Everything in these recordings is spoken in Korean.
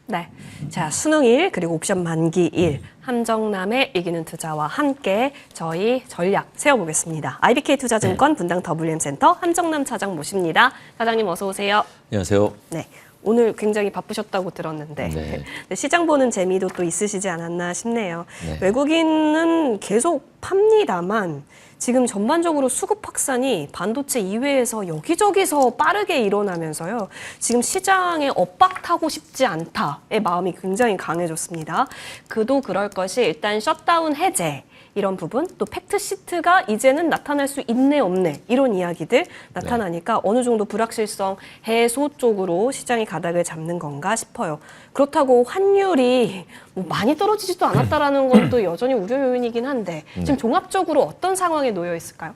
네. 자, 수능일 그리고 옵션 만기일 함정남의 이기는 투자와 함께 저희 전략 세워보겠습니다. IBK 투자증권 분당 WM센터 함정남 차장 모십니다. 차장님 어서 오세요. 안녕하세요. 네. 오늘 굉장히 바쁘셨다고 들었는데 네. 시장 보는 재미도 또 있으시지 않았나 싶네요. 네. 외국인은 계속 팝니다만 지금 전반적으로 수급 확산이 반도체 이외에서 여기저기서 빠르게 일어나면서요. 지금 시장에 엇박타고 싶지 않다의 마음이 굉장히 강해졌습니다. 그도 그럴 것이 일단 셧다운 해제. 이런 부분, 또 팩트시트가 이제는 나타날 수 있네 없네 이런 이야기들 나타나니까 어느 정도 불확실성 해소 쪽으로 시장이 가닥을 잡는 건가 싶어요. 그렇다고 환율이 뭐 많이 떨어지지도 않았다라는 건 또 여전히 우려 요인이긴 한데 지금 종합적으로 어떤 상황에 놓여 있을까요?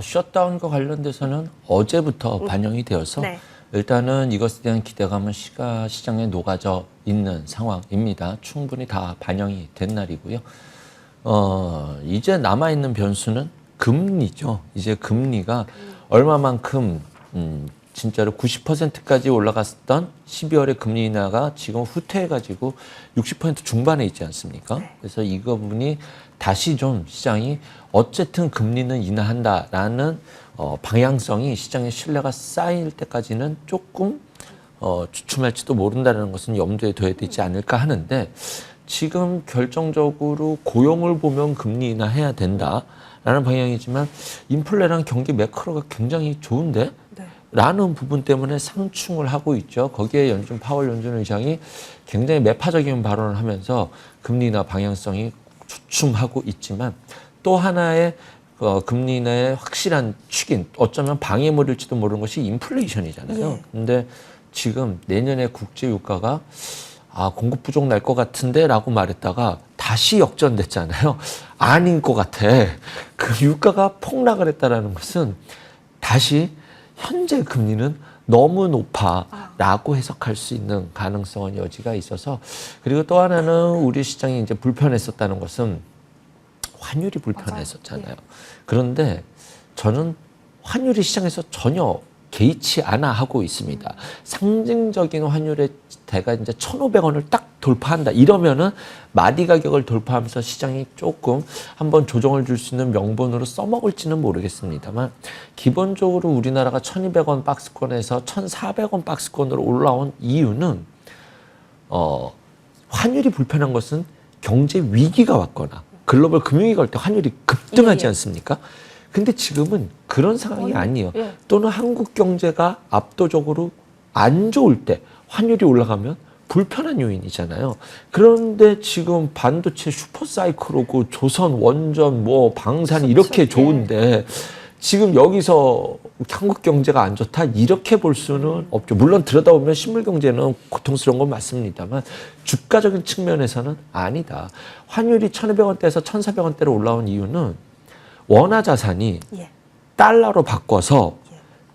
셧다운과 관련돼서는 어제부터 반영이 되어서 네. 일단은 이것에 대한 기대감은 시장에 녹아져 있는 상황입니다. 충분히 다 반영이 된 날이고요. 이제 남아있는 변수는 금리죠. 이제 금리가 얼마만큼, 진짜로 90%까지 올라갔던 12월의 금리 인하가 지금 후퇴해가지고 60% 중반에 있지 않습니까? 그래서 이 부분이 다시 좀 시장이 어쨌든 금리는 인하한다라는 방향성이 시장의 신뢰가 쌓일 때까지는 조금 주춤할지도 모른다는 것은 염두에 둬야 되지 않을까 하는데 지금 결정적으로 고용을 보면 금리 인하해야 된다라는 방향이지만 인플레랑 경기 매크로가 굉장히 좋은데? 라는 부분 때문에 상충을 하고 있죠. 거기에 파월 연준 의장이 굉장히 매파적인 발언을 하면서 금리 인하 방향성이 주춤하고 있지만 또 하나의 금리 인하의 확실한 축인, 어쩌면 방해물일지도 모르는 것이 인플레이션이잖아요. 근데 지금 내년에 국제 유가가 공급 부족 날 것 같은데 라고 말했다가 다시 역전됐잖아요. 아닌 것 같아. 그 유가가 폭락을 했다라는 것은 다시 현재 금리는 너무 높아 라고 해석할 수 있는 가능성은 여지가 있어서 그리고 또 하나는 우리 시장이 이제 불편했었다는 것은 환율이 불편했었잖아요. 그런데 저는 환율이 시장에서 전혀 개의치 않아 하고 있습니다. 상징적인 환율의 대가 이제 1,500원을 딱 돌파한다. 이러면은 마디 가격을 돌파하면서 시장이 조금 한번 조정을 줄 수 있는 명분으로 써먹을지는 모르겠습니다만 기본적으로 우리나라가 1,200원 박스권에서 1,400원 박스권으로 올라온 이유는 환율이 불편한 것은 경제 위기가 왔거나 글로벌 금융위기가 올 때 환율이 급등하지 않습니까? 근데 지금은 그런 상황이 아니에요. 또는 한국 경제가 압도적으로 안 좋을 때 환율이 올라가면 불편한 요인이잖아요. 그런데 지금 반도체 슈퍼사이클로고 조선, 원전, 방산이 이렇게 좋은데 지금 여기서 한국 경제가 안 좋다 이렇게 볼 수는 없죠. 물론 들여다보면 실물 경제는 고통스러운 건 맞습니다만 주가적인 측면에서는 아니다. 환율이 1,200원대에서 1,400원대로 올라온 이유는 원화 자산이 달러로 바꿔서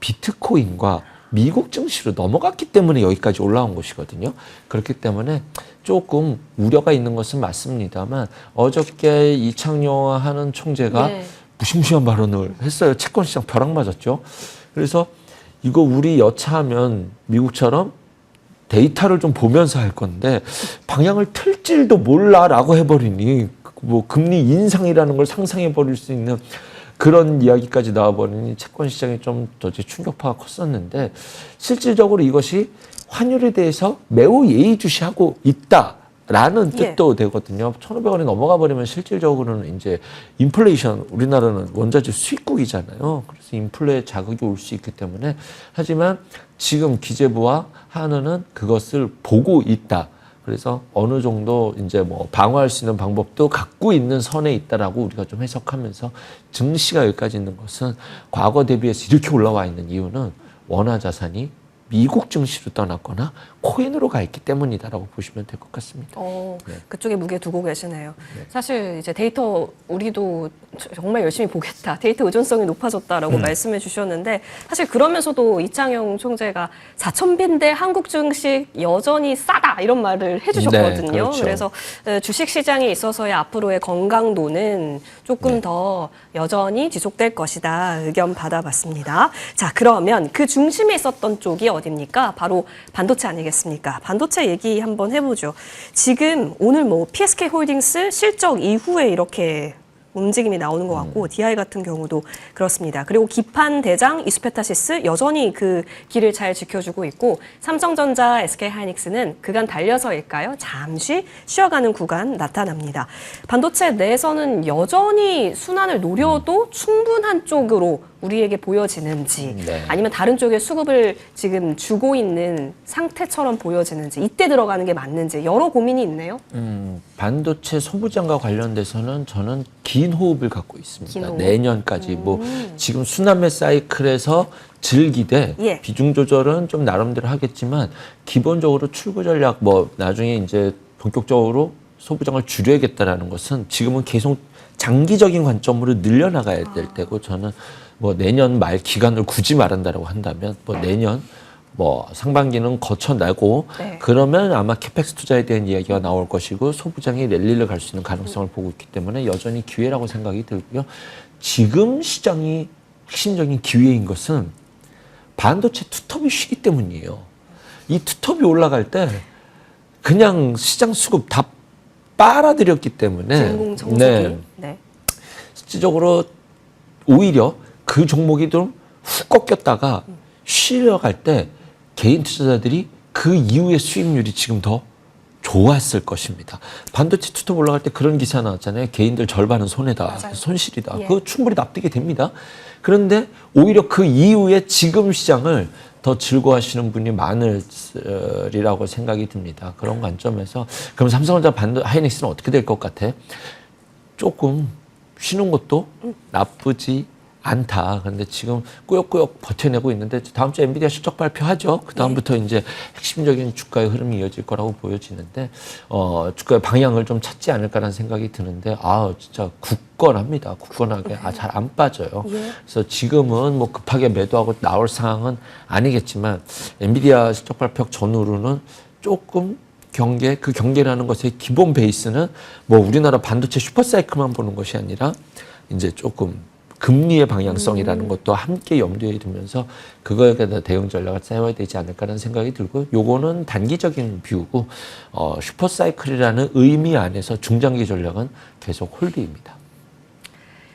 비트코인과 미국 증시로 넘어갔기 때문에 여기까지 올라온 것이거든요. 그렇기 때문에 조금 우려가 있는 것은 맞습니다만 어저께 이창용 하는 총재가 무시무시한 발언을 했어요. 채권 시장 벼락 맞았죠. 그래서 이거 우리 여차하면 미국처럼 데이터를 좀 보면서 할 건데 방향을 틀 줄도 몰라라고 해버리니 금리 인상이라는 걸 상상해 버릴 수 있는 그런 이야기까지 나와버리니 채권 시장에 좀 더 충격파가 컸었는데 실질적으로 이것이 환율에 대해서 매우 예의주시하고 있다라는 뜻도 되거든요. 1,500원이 넘어가 버리면 실질적으로는 이제 인플레이션, 우리나라는 원자재 수입국이잖아요. 그래서 인플레 자극이 올 수 있기 때문에 하지만 지금 기재부와 한은은 그것을 보고 있다. 그래서 어느 정도 이제 방어할 수 있는 방법도 갖고 있는 선에 있다라고 우리가 좀 해석하면서 증시가 여기까지 있는 것은 과거 대비해서 이렇게 올라와 있는 이유는 원화 자산이 미국 증시로 떠났거나 코인으로 가 있기 때문이다라고 보시면 될 것 같습니다. 그쪽에 무게 두고 계시네요. 사실 이제 데이터 우리도 정말 열심히 보겠다. 데이터 의존성이 높아졌다라고 말씀해 주셨는데 사실 그러면서도 이창용 총재가 4,000배인데 한국 증시 여전히 싸다 이런 말을 해주셨거든요. 네, 그렇죠. 그래서 주식 시장에 있어서의 앞으로의 건강도는 조금 더 여전히 지속될 것이다 의견 받아봤습니다. 자, 그러면 그 중심에 있었던 쪽이 어디입니까? 바로 반도체 아니겠습니까? 반도체 얘기 한번 해보죠. 지금 오늘 뭐 PSK홀딩스 실적 이후에 이렇게 움직임이 나오는 것 같고 DI 같은 경우도 그렇습니다. 그리고 기판 대장 이수페타시스 여전히 그 길을 잘 지켜주고 있고 삼성전자, SK하이닉스는 그간 달려서일까요? 잠시 쉬어가는 구간 나타납니다. 반도체 내에서는 여전히 순환을 노려도 충분한 쪽으로 우리에게 보여지는지 네. 아니면 다른 쪽에 수급을 지금 주고 있는 상태처럼 보여지는지 이때 들어가는 게 맞는지 여러 고민이 있네요. 반도체 소부장과 관련돼서는 저는 긴 호흡을 갖고 있습니다. 긴 호흡? 내년까지 뭐 지금 순환매 사이클에서 즐기되 예. 비중 조절은 좀 나름대로 하겠지만 기본적으로 출구 전략 뭐 나중에 이제 본격적으로 소부장을 줄여야겠다라는 것은 지금은 계속 장기적인 관점으로 늘려나가야 될 때고 저는 뭐 내년 말 기간을 굳이 말한다라고 한다면 뭐 내년 뭐 상반기는 거쳐내고 네. 그러면 아마 캐펙스 투자에 대한 이야기가 나올 것이고 소부장이 랠리를 갈 수 있는 가능성을 보고 있기 때문에 여전히 기회라고 생각이 들고요. 지금 시장이 핵심적인 기회인 것은 반도체 투톱이 쉬기 때문이에요. 이 투톱이 올라갈 때 그냥 시장 수급 다 빨아들였기 때문에 진공 정수기. 네. 실질적으로 오히려 그 종목이 좀 훅 꺾였다가 쉬려갈 때 개인 투자자들이 그 이후의 수익률이 지금 더 좋았을 것입니다. 반도체 투톱 올라갈 때 그런 기사 나왔잖아요. 개인들 절반은 손해다, 맞아요. 손실이다. 예. 그거 충분히 납득이 됩니다. 그런데 오히려 그 이후에 지금 시장을 더 즐거워하시는 분이 많으리라고 생각이 듭니다. 그런 관점에서 그럼 삼성전자 하이닉스는 어떻게 될 것 같아? 조금 쉬는 것도 나쁘지 않다. 그런데 지금 꾸역꾸역 버텨내고 있는데 다음 주에 엔비디아 실적 발표하죠. 그 다음부터 이제 핵심적인 주가의 흐름이 이어질 거라고 보여지는데 주가의 방향을 좀 찾지 않을까라는 생각이 드는데 진짜 굳건합니다. 굳건하게 잘 안 빠져요. 예. 그래서 지금은 뭐 급하게 매도하고 나올 상황은 아니겠지만 엔비디아 실적 발표 전후로는 조금 그 경계라는 것의 기본 베이스는 뭐 우리나라 반도체 슈퍼사이클만 보는 것이 아니라 이제 조금 금리의 방향성이라는 것도 함께 염두에 두면서 그거에 대한 대응 전략을 세워야 되지 않을까라는 생각이 들고 요거는 단기적인 뷰고 슈퍼사이클이라는 의미 안에서 중장기 전략은 계속 홀드입니다.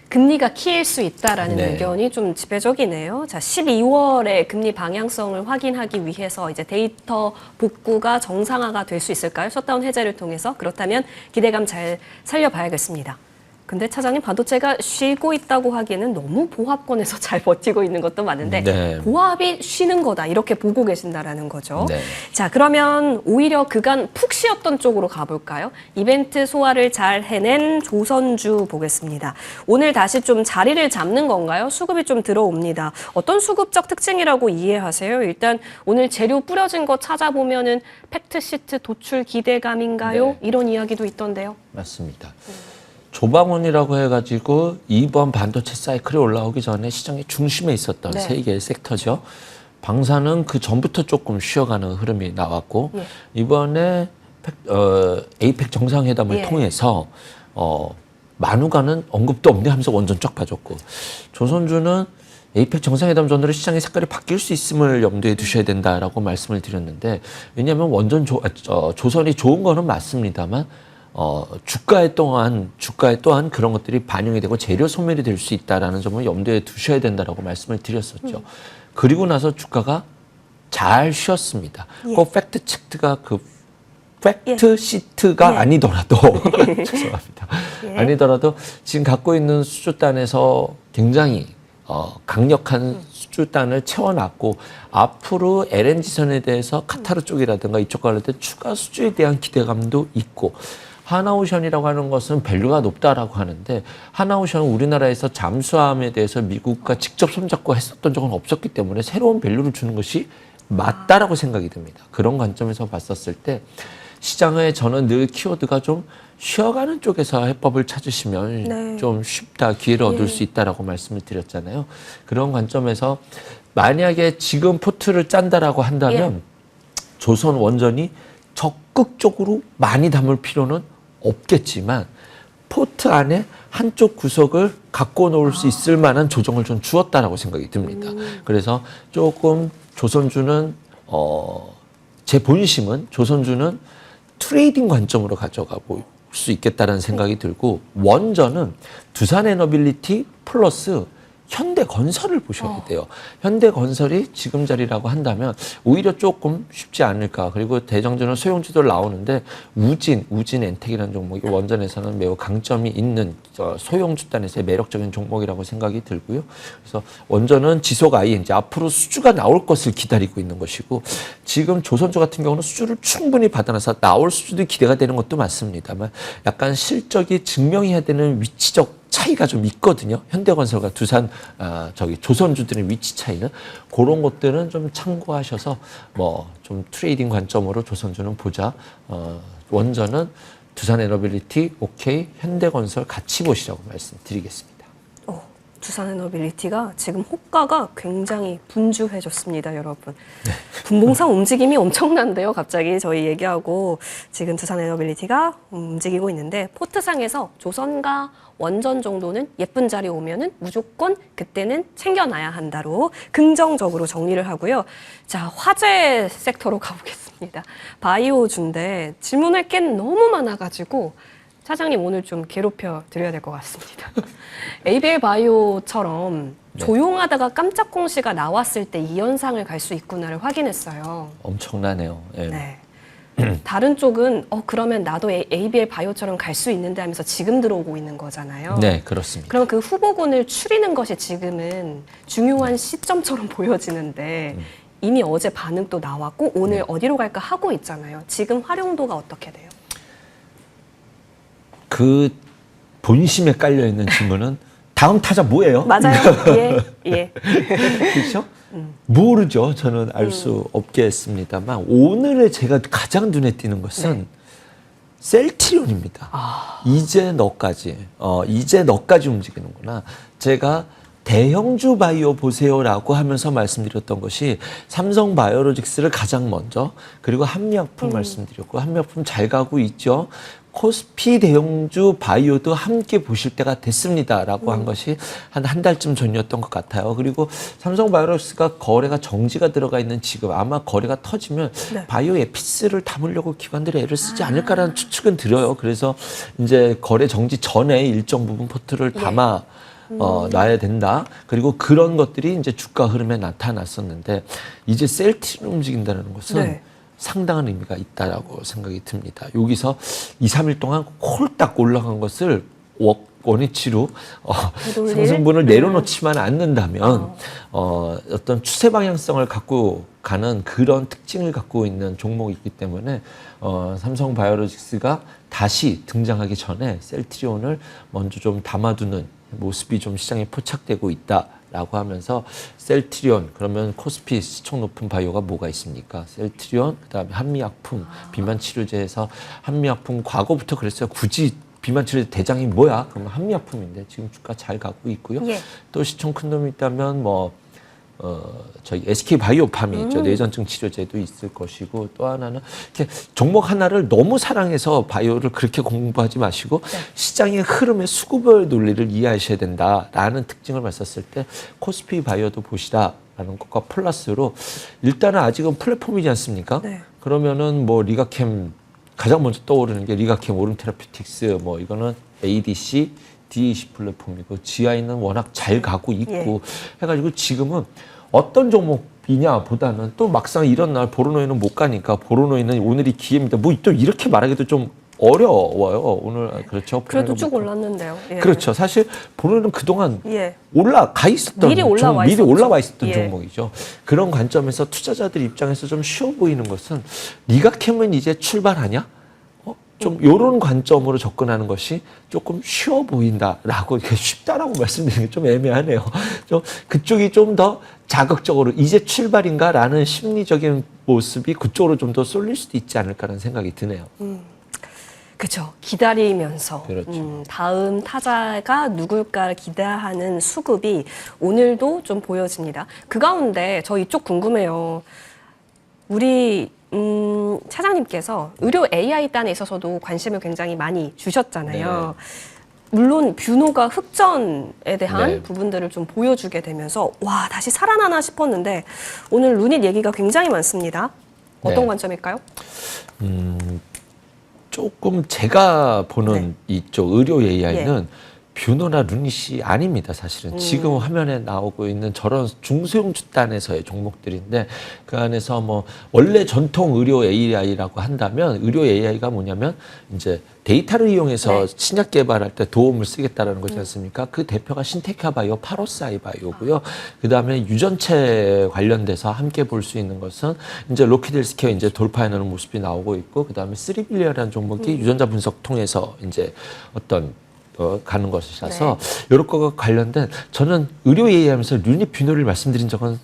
금리가 키일 수 있다라는 네. 의견이 좀 지배적이네요. 자, 12월에 금리 방향성을 확인하기 위해서 이제 데이터 복구가 정상화가 될 수 있을까요? 셧다운 해제를 통해서. 그렇다면 기대감 잘 살려봐야겠습니다. 근데 차장님 반도체가 쉬고 있다고 하기에는 너무 보합권에서 잘 버티고 있는 것도 맞는데 네. 보합이 쉬는 거다 이렇게 보고 계신다라는 거죠. 네. 자, 그러면 오히려 그간 푹 쉬었던 쪽으로 가볼까요? 이벤트 소화를 잘 해낸 조선주 보겠습니다. 오늘 다시 좀 자리를 잡는 건가요? 수급이 좀 들어옵니다. 어떤 수급적 특징이라고 이해하세요? 일단 오늘 재료 뿌려진 거 찾아보면은 팩트시트 도출 기대감인가요? 네. 이런 이야기도 있던데요. 맞습니다. 조방원이라고 해가지고 이번 반도체 사이클이 올라오기 전에 시장의 중심에 있었던 네. 세 개의 섹터죠. 방사는 그 전부터 조금 쉬어가는 흐름이 나왔고 예. 이번에 에이펙 정상회담을 예. 통해서 만우가는 언급도 없네 하면서 완전 쫙 빠졌고 조선주는 에이펙 정상회담 전으로 시장의 색깔이 바뀔 수 있음을 염두에 두셔야 된다라고 말씀을 드렸는데 왜냐하면 원전 조선이 좋은 거는 맞습니다만 주가에 또한 그런 것들이 반영이 되고 재료 소멸이 될 수 있다라는 점을 염두에 두셔야 된다라고 말씀을 드렸었죠. 그리고 나서 주가가 잘 쉬었습니다. 예. 꼭 팩트 시트가 팩트 시트가 예. 아니더라도 죄송합니다. 예. 아니더라도 지금 갖고 있는 수주단에서 굉장히 강력한 수주단을 채워놨고 앞으로 LNG선에 대해서 카타르 쪽이라든가 이쪽 관련된 추가 수주에 대한 기대감도 있고 하나오션이라고 하는 것은 밸류가 높다라고 하는데 하나오션은 우리나라에서 잠수함에 대해서 미국과 직접 손잡고 했었던 적은 없었기 때문에 새로운 밸류를 주는 것이 맞다라고 생각이 듭니다. 그런 관점에서 봤었을 때 시장에 저는 늘 키워드가 좀 쉬어가는 쪽에서 해법을 찾으시면 네. 좀 쉽다, 기회를 얻을 수 있다라고 말씀을 드렸잖아요. 그런 관점에서 만약에 지금 포트를 짠다라고 한다면 조선 원전이 적극적으로 많이 담을 필요는 없겠지만 포트 안에 한쪽 구석을 갖고 놓을 수 있을 만한 조정을 좀 주었다라고 생각이 듭니다. 그래서 조금 조선주는 제 본심은 조선주는 트레이딩 관점으로 가져가 볼 수 있겠다는 생각이 들고 원전은 두산에너빌리티 플러스 현대건설을 보셔야 돼요. 현대건설이 지금 자리라고 한다면 오히려 조금 쉽지 않을까. 그리고 대장주는 소형주들 나오는데 우진 엔텍이라는 종목이 원전에서는 매우 강점이 있는 소형주 단에서의 매력적인 종목이라고 생각이 들고요. 그래서 원전은 지속 ING 앞으로 수주가 나올 것을 기다리고 있는 것이고 지금 조선주 같은 경우는 수주를 충분히 받아놔서 나올 수주도 기대가 되는 것도 맞습니다만 약간 실적이 증명해야 되는 위치적 차이가 좀 있거든요. 현대건설과 두산, 조선주들의 위치 차이는 그런 것들은 좀 참고하셔서 뭐 좀 트레이딩 관점으로 조선주는 보자. 원전은 두산에너빌리티, 오케이, 현대건설 같이 보시라고 말씀드리겠습니다. 두산에너빌리티가 지금 호가가 굉장히 분주해졌습니다, 여러분. 분봉상 움직임이 엄청난데요. 갑자기 저희 얘기하고 지금 두산에너빌리티가 움직이고 있는데 포트상에서 조선과 원전 정도는 예쁜 자리 오면은 무조건 그때는 챙겨놔야 한다로 긍정적으로 정리를 하고요. 자, 화재 섹터로 가보겠습니다. 바이오주인데 질문할 게 너무 많아가지고 차장님 오늘 좀 괴롭혀 드려야 될 것 같습니다. ABL 바이오처럼 조용하다가 깜짝 공시가 나왔을 때 이 현상을 갈 수 있구나를 확인했어요. 엄청나네요. 예. 네. 다른 쪽은 그러면 나도 ABL 바이오처럼 갈 수 있는데 하면서 지금 들어오고 있는 거잖아요. 네, 그렇습니다. 그럼 그 후보군을 추리는 것이 지금은 중요한 시점처럼 보여지는데 이미 어제 반응도 나왔고 오늘 어디로 갈까 하고 있잖아요. 지금 활용도가 어떻게 돼요? 그 본심에 깔려있는 질문은 다음 타자 뭐예요? 맞아요. 예. 그렇죠? 모르죠. 저는 알 수 없겠습니다만 오늘의 제가 가장 눈에 띄는 것은 셀트리온입니다. 이제 너까지 움직이는구나. 제가 대형주 바이오 보세요라고 하면서 말씀드렸던 것이 삼성 바이오로직스를 가장 먼저 그리고 한미약품 말씀드렸고 한미약품 잘 가고 있죠. 코스피 대형주 바이오도 함께 보실 때가 됐습니다라고 한 것이 한 달쯤 전이었던 것 같아요. 그리고 삼성 바이오로직스가 거래가 정지가 들어가 있는 지금 아마 거래가 터지면 바이오 에피스를 담으려고 기관들이 애를 쓰지 않을까라는 추측은 들어요. 그래서 이제 거래 정지 전에 일정 부분 포트를 담아 놔야 된다. 그리고 그런 것들이 이제 주가 흐름에 나타났었는데 이제 셀트리온 움직인다는 것은 상당한 의미가 있다라고 생각이 듭니다. 여기서 2, 3일 동안 홀딱 올라간 것을 원위치로 상승분을 내려놓지만 않는다면 어떤 추세 방향성을 갖고 가는 그런 특징을 갖고 있는 종목이기 때문에 삼성 바이오로직스가 다시 등장하기 전에 셀트리온을 먼저 좀 담아두는 모습이 좀 시장에 포착되고 있다라고 하면서 셀트리온 그러면 코스피 시총 높은 바이오가 뭐가 있습니까? 셀트리온 그다음에 한미약품 비만 치료제에서 한미약품 과거부터 그랬어요. 굳이 비만 치료제 대장이 뭐야? 그러면 한미약품인데 지금 주가 잘 가고 있고요. 또 시총 큰 놈이 있다면 저희 SK 바이오팜이 있죠. 뇌전증 치료제도 있을 것이고 또 하나는 이렇게 종목 하나를 너무 사랑해서 바이오를 그렇게 공부하지 마시고 시장의 흐름의 수급의 논리를 이해하셔야 된다라는 특징을 봤었을 때 코스피 바이오도 보시다라는 것과 플러스로 일단은 아직은 플랫폼이지 않습니까? 그러면은 뭐 리가캠 가장 먼저 떠오르는 게 리가캠 오름 테라피틱스 뭐 이거는 ADC DEC 플랫폼이고 GI는 워낙 잘 가고 있고 해가지고 지금은 어떤 종목이냐 보다는 또 막상 이런 날 보로노이는 못 가니까 보로노이는 오늘이 기회입니다. 뭐 또 이렇게 말하기도 좀 어려워요. 오늘 그렇죠. 그래도 쭉 올랐는데요. 그렇죠. 사실 보로노이는 그동안 올라와 미리 올라와 있었던 종목이죠. 그런 관점에서 투자자들 입장에서 좀 쉬워 보이는 것은 리가캠은 이제 출발하냐? 좀 요런 관점으로 접근하는 것이 조금 쉬워 보인다라고 쉽다라고 말씀드리는 게 좀 애매하네요. 좀 그쪽이 좀 더 자극적으로 이제 출발인가라는 심리적인 모습이 그쪽으로 좀 더 쏠릴 수도 있지 않을까라는 생각이 드네요. 그렇죠. 기다리면서 그렇죠. 다음 타자가 누굴까를 기대하는 수급이 오늘도 좀 보여집니다. 그 가운데 저 이쪽 궁금해요. 우리 차장님께서 의료 AI 단에 있어서도 관심을 굉장히 많이 주셨잖아요. 물론 뷰노가 흑전에 대한 네. 부분들을 좀 보여주게 되면서 와 다시 살아나나 싶었는데 오늘 루닛 얘기가 굉장히 많습니다. 어떤 네. 관점일까요? 조금 제가 보는 이쪽 의료 AI는 예. 뷰노나 루닛이 아닙니다. 사실은 지금 화면에 나오고 있는 저런 중소형 집단에서의 종목들인데 그 안에서 뭐 원래 전통 의료 AI라고 한다면 의료 AI가 뭐냐면 이제 데이터를 이용해서 신약 개발할 때 도움을 쓰겠다라는 거지 않습니까? 그 대표가 신테카바이오, 파로사이바이오고요. 그 다음에 유전체 관련돼서 함께 볼 수 있는 것은 이제 로키드헬스케어 이제 돌파해내는 모습이 나오고 있고 그 다음에 3빌리언이라는 종목이 유전자 분석 통해서 이제 어떤 가는 것이라서 이런 거가 관련된 저는 의료 AI 하면서 루닛 뷰노를 말씀드린 적은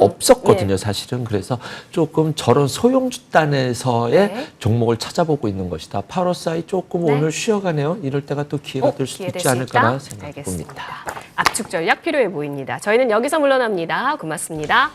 없었거든요, 사실은. 그래서 조금 저런 소형 집단에서의 종목을 찾아보고 있는 것이다. 파로사이 조금 오늘 쉬어가네요. 이럴 때가 또 기회가 될 수도 있지 않을까나 생각해 봅니다. 압축 전략 필요해 보입니다. 저희는 여기서 물러납니다. 고맙습니다.